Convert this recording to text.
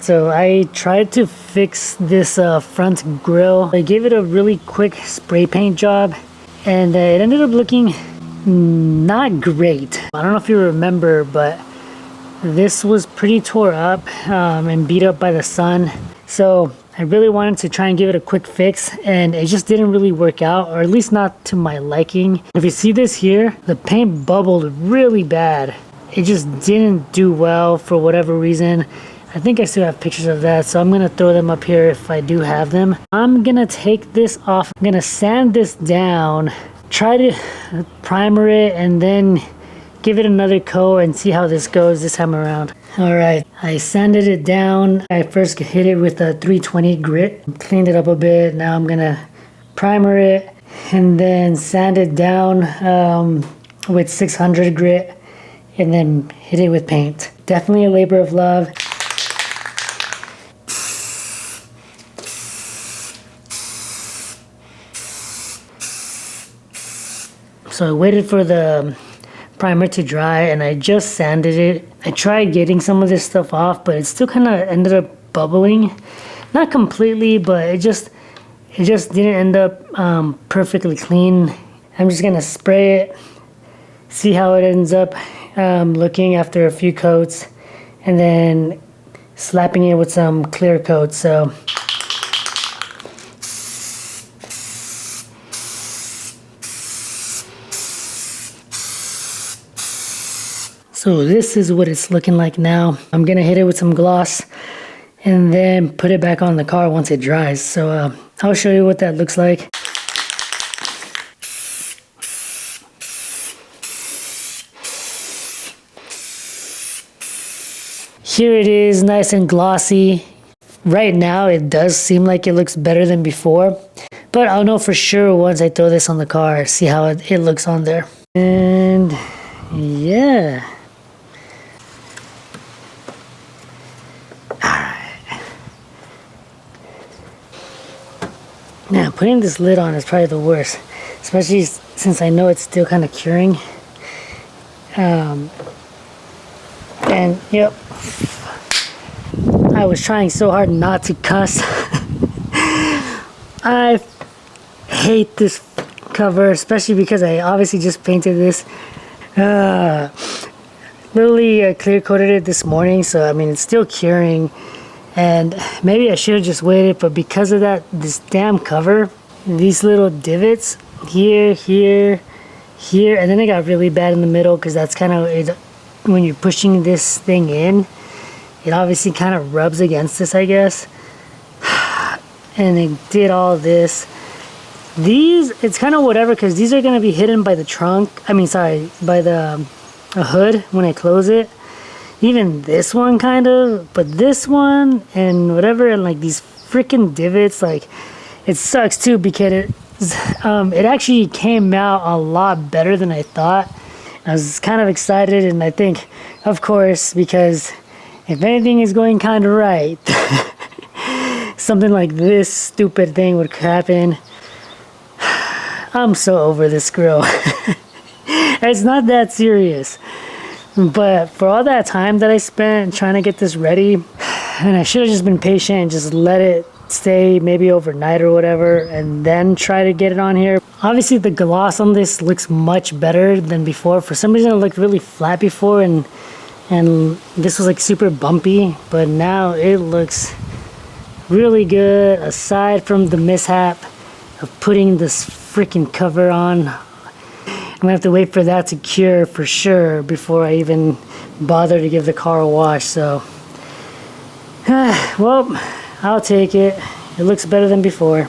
So I tried to fix this front grille. I gave it a really quick spray paint job, and it ended up looking not great. I don't know if you remember, but this was pretty tore up and beat up by the sun. So I really wanted to try and give it a quick fix, and it just didn't really work out, or at least not to my liking. If you see this here, the paint bubbled really bad. It just didn't do well for whatever reason. I think I still have pictures of that, so I'm gonna throw them up here if I do have them. I'm gonna take this off. I'm gonna sand this down, try to primer it, and then give it another coat and see how this goes this time around. All right, I sanded it down. I first hit it with a 320 grit, cleaned it up a bit. Now I'm gonna primer it and then sand it down with 600 grit and then hit it with paint. Definitely a labor of love. So I waited for the primer to dry and I just sanded it. I tried getting some of this stuff off, but it still kind of ended up bubbling. Not completely, but it just didn't end up perfectly clean. I'm just gonna spray it, see how it ends up looking after a few coats, and then slapping it with some clear coat. So this is what it's looking like now. I'm gonna hit it with some gloss and then put it back on the car once it dries. So I'll show you what that looks like. Here it is, nice and glossy. Right now it does seem like it looks better than before, but I'll know for sure once I throw this on the car, see how it looks on there. And yeah. Now, putting this lid on is probably the worst, especially since I know it's still kind of curing. And yep, I was trying so hard not to cuss. I hate this cover, especially because I obviously just painted this. Literally clear coated it this morning, so I mean it's still curing. And maybe I should have just waited, but because of that, this damn cover, these little divots here, here, here, and then it got really bad in the middle because that's kind of it. When you're pushing this thing in, it obviously kind of rubs against this, I guess. And it did all this. These, it's kind of whatever because these are going to be hidden by the trunk. I mean, sorry, by the hood when I close it. Even this one kind of, but this one and whatever, and like these freaking divots, like it sucks too because it actually came out a lot better than I thought. I was kind of excited, and I think, of course, because if anything is going kind of right, something like this stupid thing would happen. I'm so over this grill. It's not that serious. But for all that time that I spent trying to get this ready, and I should have just been patient and just let it stay maybe overnight or whatever, and then try to get it on here. Obviously the gloss on this looks much better than before. For some reason it looked really flat before, and this was like super bumpy, but now it looks really good, aside from the mishap of putting this freaking cover on. I'm gonna have to wait for that to cure for sure before I even bother to give the car a wash. So, well, I'll take it. It looks better than before.